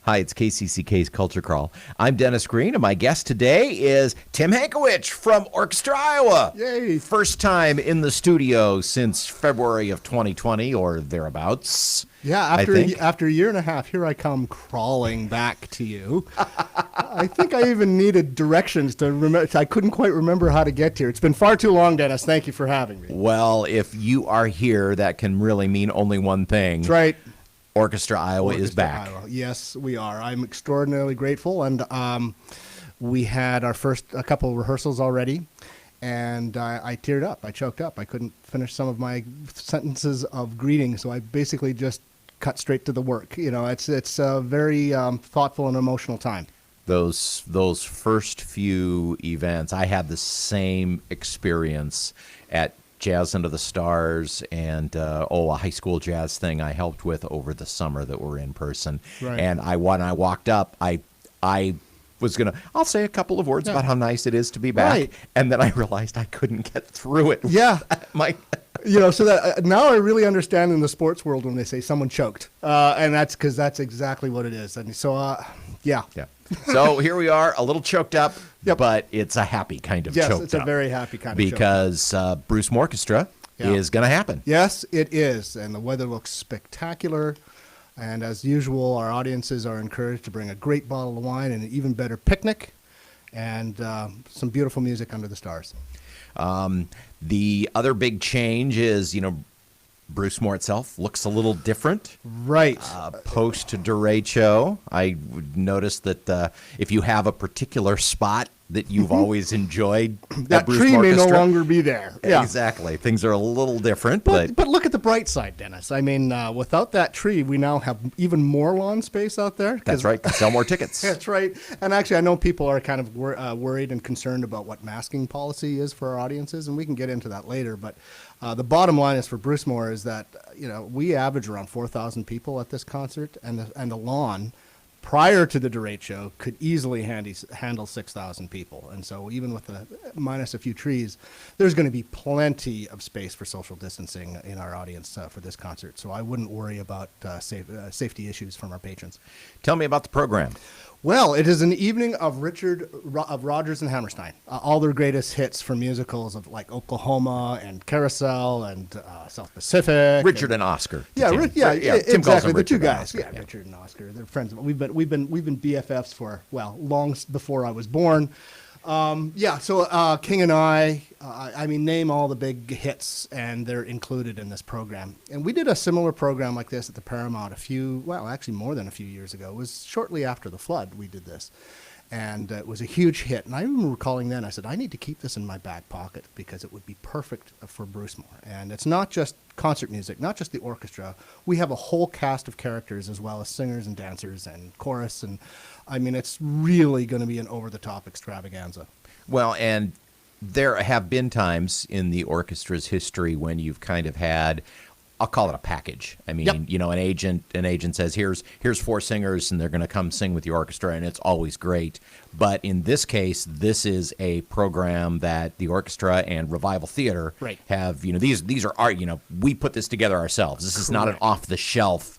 Hi, it's KCCK's Culture Crawl. I'm Dennis Green, and my guest today is Tim Hankewich from Orchestra Iowa. Yay. First time in the studio since February of 2020 or thereabouts. Yeah, after a year and a half, here I come crawling back to you. I think I even needed directions to remember. I couldn't quite remember how to get here. It's been far too long, Dennis. Thank you for having me. Well, if you are here, that can really mean only one thing. That's right. Orchestra Iowa is back. Iowa. Yes, we are. I'm extraordinarily grateful, and we had our first a couple of rehearsals already, and I teared up. I choked up. I couldn't finish some of my sentences of greeting, so I basically just cut straight to the work. You know, it's a very thoughtful and emotional time. Those first few events, I had the same experience at Jazz Under the Stars and a high school jazz thing I helped with over the summer that were in person. Right. And when I walked up, I was I'll say a couple of words about how nice it is to be back. Right. And then I realized I couldn't get through it. Yeah. So that now I really understand in the sports world when they say someone choked, and that's because that's exactly what it is. And so, yeah. So here we are, a little choked up, Yep. but it's a happy kind of choked up. Yes, it's a very happy kind of because Brucemorchestra is going to happen. Yes, it is, and the weather looks spectacular. And as usual, our audiences are encouraged to bring a great bottle of wine and an even better picnic, and some beautiful music under the stars. The other big change is, Brucemore itself looks a little different. Right. Post-derecho, I would notice that if you have a particular spot that you've always enjoyed, that tree may no longer be there. Yeah. Exactly. Things are a little different. But look at the bright side, Dennis. I mean, without that tree, we now have even more lawn space out there. That's right. Can sell more tickets. That's right. And actually, I know people are kind of worried and concerned about what masking policy is for our audiences, and we can get into that later. But the bottom line is for Brucemore is that, we average around 4,000 people at this concert, and the lawn prior to the derecho could easily handle 6,000 people. And so even with minus a few trees, there's going to be plenty of space for social distancing in our audience for this concert. So I wouldn't worry about safety issues from our patrons. Tell me about the program. Well, it is an evening of Rodgers and Hammerstein, all their greatest hits from musicals of like Oklahoma and Carousel and South Pacific. Richard and Oscar. Yeah, Tim. Exactly. Tim calls them the two Richard guys. and Oscar, Yeah, Richard and Oscar. They're friends. We've been BFFs for long before I was born. So King and I name all the big hits, and they're included in this program. And we did a similar program like this at the Paramount actually more than a few years ago. It was shortly after the flood we did this. And it was a huge hit. And I remember recalling then, I said, I need to keep this in my back pocket because it would be perfect for Brucemore. And it's not just concert music, not just the orchestra. We have a whole cast of characters as well as singers and dancers and chorus. And it's really going to be an over-the-top extravaganza. Well, and there have been times in the orchestra's history when you've kind of had, I'll call it a package. An agent says, here's 4 singers, and they're going to come sing with the orchestra, and it's always great. But in this case, this is a program that the orchestra and Revival Theater have. These are our. We put this together ourselves. This is not an off-the-shelf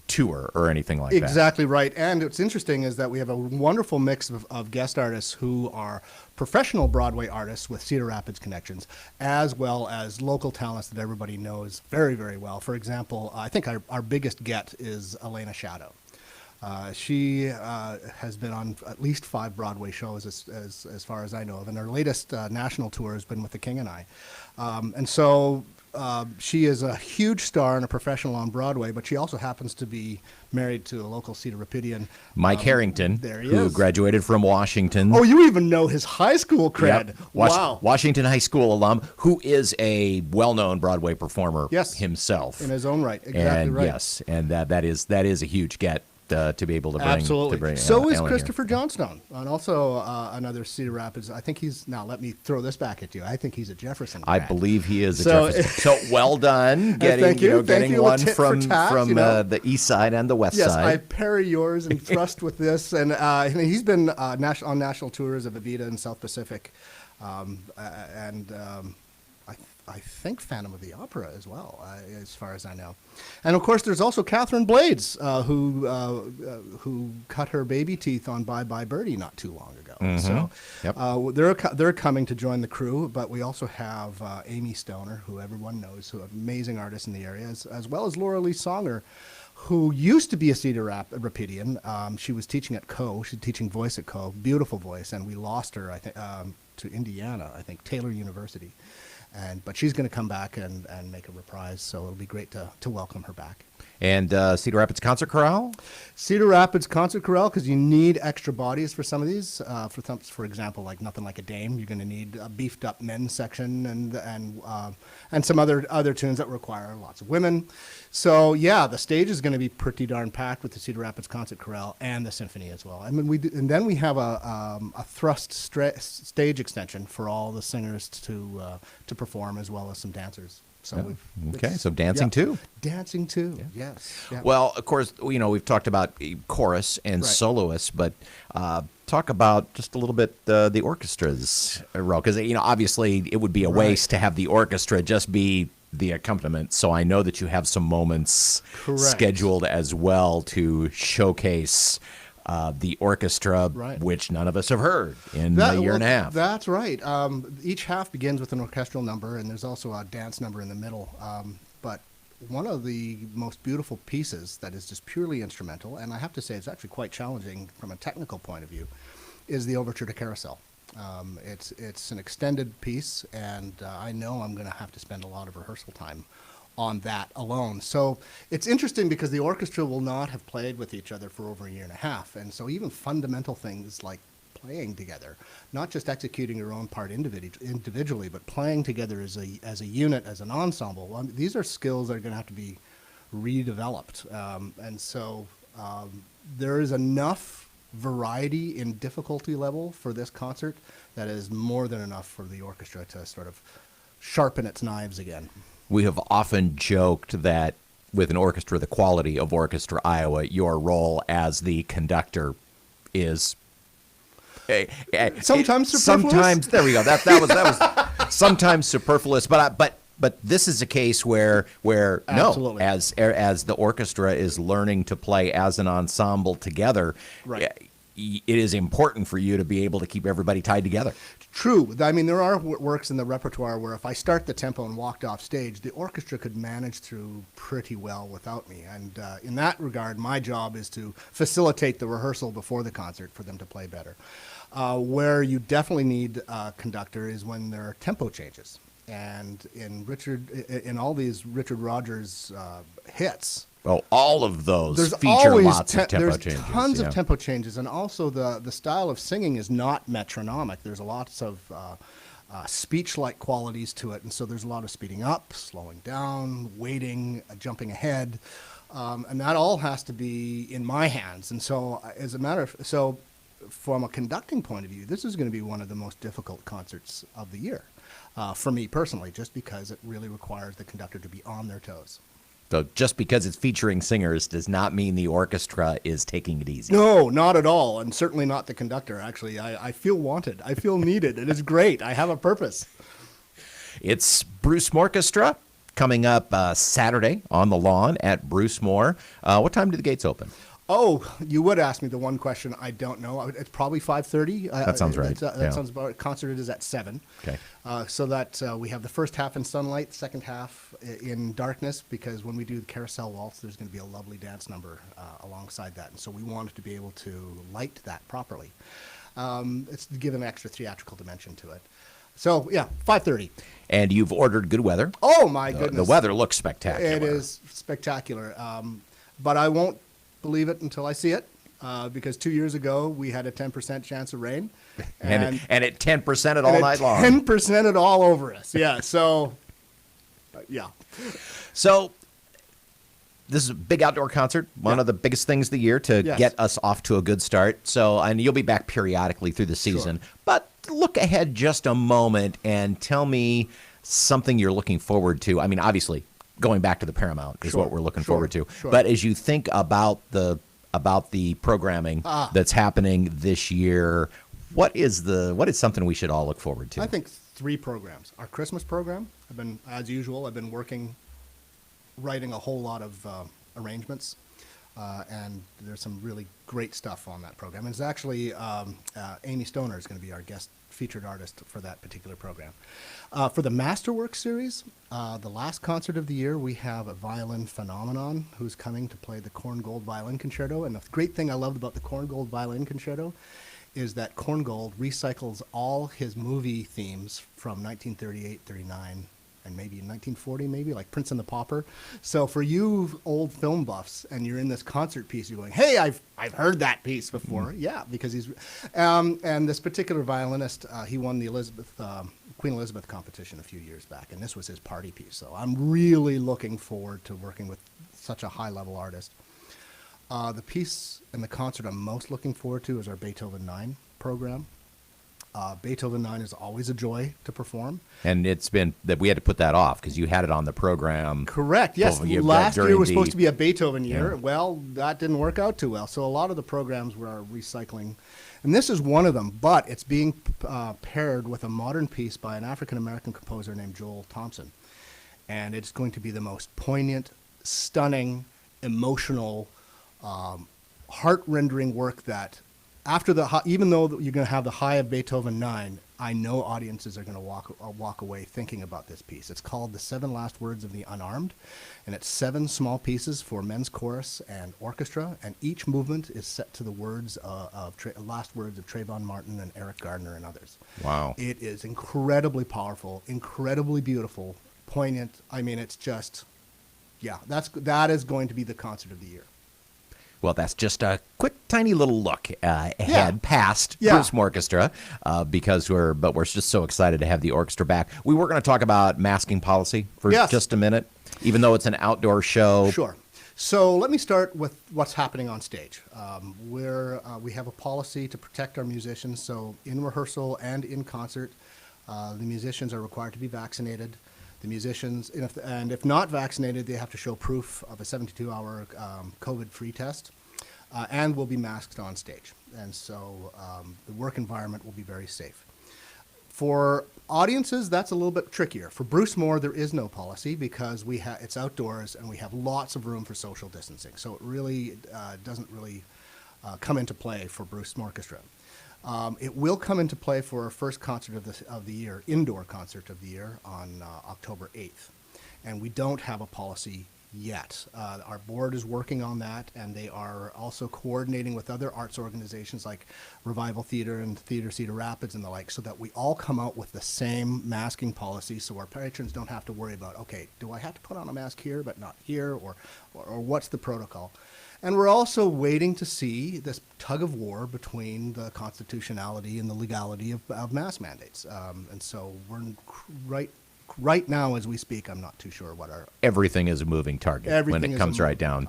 tour or anything like that. Exactly right. And what's interesting is that we have a wonderful mix of guest artists who are professional Broadway artists with Cedar Rapids connections, as well as local talents that everybody knows very, very well. For example, I think our biggest get is Elena Shadow. She has been on at least 5 Broadway shows as far as I know of, and her latest national tour has been with The King and I. She is a huge star and a professional on Broadway, but she also happens to be married to a local Cedar Rapidian. Mike Harrington, who is. Graduated from Washington. Oh, you even know his high school cred. Yep. Wow. Washington High School alum, who is a well-known Broadway performer himself. In his own right. Exactly right. Yes, and that is a huge get. To be able to bring. Absolutely. So is Christopher Johnstone, and also another Cedar Rapids. I think let me throw this back at you. I think he's a Jefferson grad. I believe he is a Jefferson. So well done getting getting one from the east side and the west side. Yes, I parry yours and thrust with this, and he's been on national tours of Evita and South Pacific, I think Phantom of the Opera as well, as far as I know. And of course, there's also Catherine Blades, who cut her baby teeth on Bye Bye Birdie not too long ago. So they're coming to join the crew. But we also have Amy Stoner, who everyone knows, who is an amazing artist in the area, as well as Laura Lee Songer, who used to be a Cedar Rapidian. She was teaching at Co. She's teaching voice at Co. Beautiful voice, and we lost her, I think, to Indiana, I think, Taylor University. But she's going to come back and make a reprise, so it'll be great to welcome her back. And Cedar Rapids Concert Chorale? Cedar Rapids Concert Chorale, because you need extra bodies for some of these. For example, like Nothing Like a Dame, you're going to need a beefed up men's section and some other tunes that require lots of women. So yeah, the stage is going to be pretty darn packed with the Cedar Rapids Concert Chorale and the symphony as well. I mean, and then we have a thrust stage extension for all the singers to perform, as well as some dancers. So so dancing too. Dancing too. Yeah. Yes. Yeah. Well, of course, we've talked about chorus and soloists, but talk about just a little bit the orchestra's role, because obviously it would be a waste to have the orchestra just be the accompaniment. So I know that you have some moments scheduled as well to showcase the orchestra, which none of us have heard in a year and a half. That's right. Each half begins with an orchestral number, and there's also a dance number in the middle. But one of the most beautiful pieces that is just purely instrumental, and I have to say it's actually quite challenging from a technical point of view, is the Overture to Carousel. It's an extended piece, and I know I'm going to have to spend a lot of rehearsal time on that alone. So it's interesting because the orchestra will not have played with each other for over a year and a half. And so even fundamental things like playing together, not just executing your own part individually, but playing together as a unit, as an ensemble, these are skills that are going to have to be redeveloped. And so there is enough variety in difficulty level for this concert that is more than enough for the orchestra to sort of sharpen its knives again. We have often joked that with an orchestra, the quality of Orchestra Iowa, your role as the conductor is sometimes superfluous. Sometimes there we go. That was sometimes superfluous, but this is a case where no, as the orchestra is learning to play as an ensemble together, it is important for you to be able to keep everybody tied together. True. I mean, there are works in the repertoire where if I start the tempo and walked off stage, the orchestra could manage through pretty well without me. And in that regard, my job is to facilitate the rehearsal before the concert for them to play better. Where you definitely need a conductor is when there are tempo changes. And in all these Richard Rodgers hits, well, all of those feature lots of tempo changes. There's tons of tempo changes, and also the style of singing is not metronomic. There's lots of speech-like qualities to it, and so there's a lot of speeding up, slowing down, waiting, jumping ahead, and that all has to be in my hands. And so, from a conducting point of view, this is going to be one of the most difficult concerts of the year for me personally, just because it really requires the conductor to be on their toes. So just because it's featuring singers does not mean the orchestra is taking it easy. No, not at all, and certainly not the conductor. Actually, I feel wanted. I feel needed. It is great. I have a purpose. It's Brucemorchestra coming up Saturday on the lawn at Brucemore. What time do the gates open? Oh, you would ask me the one question I don't know. It's probably 5:30. That sounds right. That sounds about right. Concert is at 7. Okay. So that we have the first half in sunlight, second half in darkness, because when we do the Carousel Waltz, there's going to be a lovely dance number alongside that. And so we wanted to be able to light that properly. It's to give an extra theatrical dimension to it. So, yeah, 5:30. And you've ordered good weather. Oh, my goodness. The weather looks spectacular. It is spectacular. But I won't believe it until I see it, because 2 years ago we had a 10% chance of rain, and at 10% it all night long. 10% it all over us. Yeah. So, yeah. So this is a big outdoor concert, one of the biggest things of the year to get us off to a good start. So, and you'll be back periodically through the season, but look ahead just a moment and tell me something you're looking forward to. I mean, obviously, going back to the Paramount is what we're looking forward to. But as you think about the programming that's happening this year, what is something we should all look forward to? I think 3 programs. Our Christmas program, as usual, I've been writing a whole lot of arrangements, and there's some really great stuff on that program. And it's actually Amy Stoner is going to be our guest featured artist for that particular program. For the Masterwork series, the last concert of the year, we have a violin phenomenon who's coming to play the Korngold Violin Concerto. And the great thing I loved about the Korngold Violin Concerto is that Korngold recycles all his movie themes from 1938, 39, and maybe in 1940, maybe, like Prince and the Pauper. So for you old film buffs, and you're in this concert piece, you're going, hey, I've heard that piece before. Yeah, because he's... and this particular violinist, he won the Queen Elizabeth competition a few years back, and this was his party piece. So I'm really looking forward to working with such a high-level artist. The piece and the concert I'm most looking forward to is our Beethoven 9 program. Beethoven 9 is always a joy to perform. And it's been that we had to put that off because you had it on the program. Correct, yes. Last year was supposed to be a Beethoven year. Yeah. Well, that didn't work out too well. So a lot of the programs were recycling. And this is one of them, but it's being paired with a modern piece by an African-American composer named Joel Thompson. And it's going to be the most poignant, stunning, emotional, heart-rendering work that even though you're going to have the high of Beethoven 9, I know audiences are going to walk away thinking about this piece. It's called The 7 Last Words of the Unarmed, and it's 7 small pieces for men's chorus and orchestra, and each movement is set to the words last words of Trayvon Martin and Eric Gardner and others. Wow. It is incredibly powerful, incredibly beautiful, poignant. I mean, it's just, yeah, that is going to be the concert of the year. Well, that's just a quick, tiny little look ahead past Brucemorchestra, because we're just so excited to have the orchestra back. We were going to talk about masking policy for just a minute, even though it's an outdoor show. Sure. So let me start with what's happening on stage. We have a policy to protect our musicians. So in rehearsal and in concert, the musicians are required to be vaccinated. The musicians, if not vaccinated, they have to show proof of a 72-hour COVID-free test, and will be masked on stage. And so the work environment will be very safe. For audiences, that's a little bit trickier. For Brucemore, there is no policy because it's outdoors and we have lots of room for social distancing. So it really doesn't really come into play for Brucemorchestra. It will come into play for our first concert of the year, indoor concert of the year, on October 8th. And we don't have a policy yet. Our board is working on that, and they are also coordinating with other arts organizations like Revival Theater and Theater Cedar Rapids and the like, so that we all come out with the same masking policy so our patrons don't have to worry about, okay, do I have to put on a mask here but not here, or what's the protocol? And we're also waiting to see this tug of war between the constitutionality and the legality of mask mandates. And so we're right now as we speak, I'm not too sure what our... Everything is a moving target when it comes right down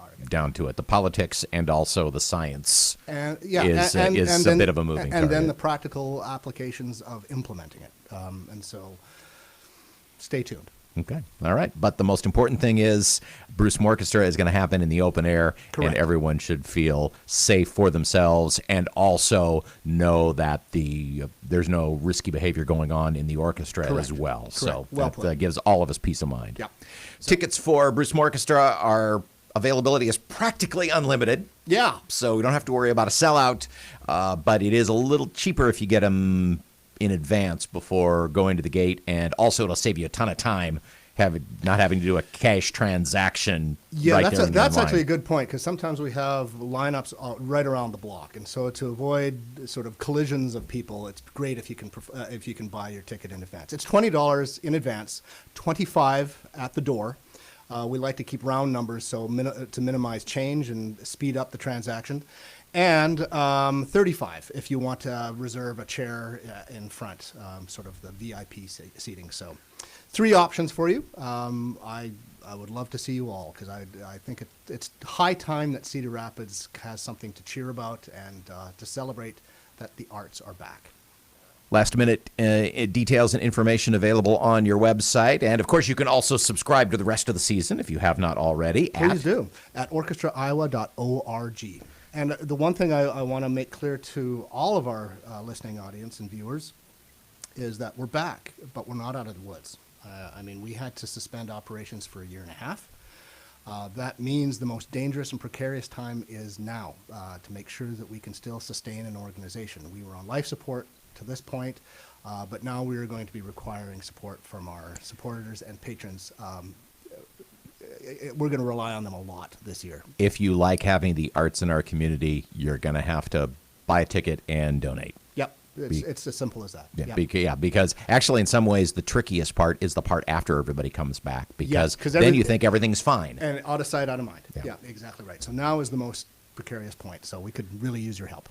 to it. The politics and also the science is a bit of a moving target. And then the practical applications of implementing it. And so stay tuned. Okay. All right. But the most important thing is Brucemorchestra is going to happen in the open air. Correct. And everyone should feel safe for themselves and also know that there's no risky behavior going on in the orchestra Correct. As well. Correct. So that gives all of us peace of mind. Yeah. Tickets for Brucemorchestra are availability is practically unlimited. Yeah. So we don't have to worry about a sellout, but it is a little cheaper if you get them in advance before going to the gate, and also it'll save you a ton of time not having to do a cash transaction. Yeah, right that's actually a good point, because sometimes we have lineups right around the block, and so to avoid sort of collisions of people, it's great if you can buy your ticket in advance. It's $20 in advance, $25 at the door. We like to keep round numbers to minimize change and speed up the transaction. And $35 if you want to reserve a chair in front, sort of the VIP seating. So 3 options for you. I would love to see you all, because I think it's high time that Cedar Rapids has something to cheer about and to celebrate that the arts are back. Last minute details and information available on your website. And, of course, you can also subscribe to the rest of the season if you have not already. Please do, at orchestraiowa.org. And the one thing I want to make clear to all of our listening audience and viewers is that we're back, but we're not out of the woods. I mean, we had to suspend operations for a year and a half. That means the most dangerous and precarious time is now to make sure that we can still sustain an organization. We were on life support to this point, but now we are going to be requiring support from our supporters and patrons. We're going to rely on them a lot this year. If you like having the arts in our community, you're going to have to buy a ticket and donate. Yep. It's as simple as that. Yeah, because actually in some ways the trickiest part is the part after everybody comes back, because yes, then you think everything's fine. And out of sight, out of mind. Yeah. Yeah, exactly right. So now is the most precarious point, so we could really use your help.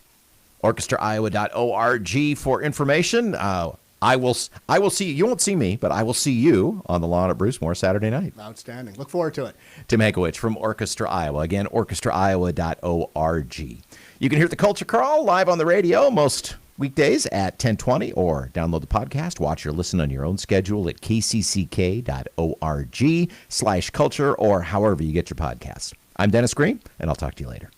OrchestraIowa.org for information. I will see you. You won't see me, but I will see you on the lawn at Brucemore Saturday night. Outstanding. Look forward to it. Tim Hankewich from Orchestra Iowa. Again, OrchestraIowa.org. You can hear the Culture Crawl live on the radio most weekdays at 10:20, or download the podcast, watch or listen on your own schedule at kcck.org/culture, or however you get your podcasts. I'm Dennis Green, and I'll talk to you later.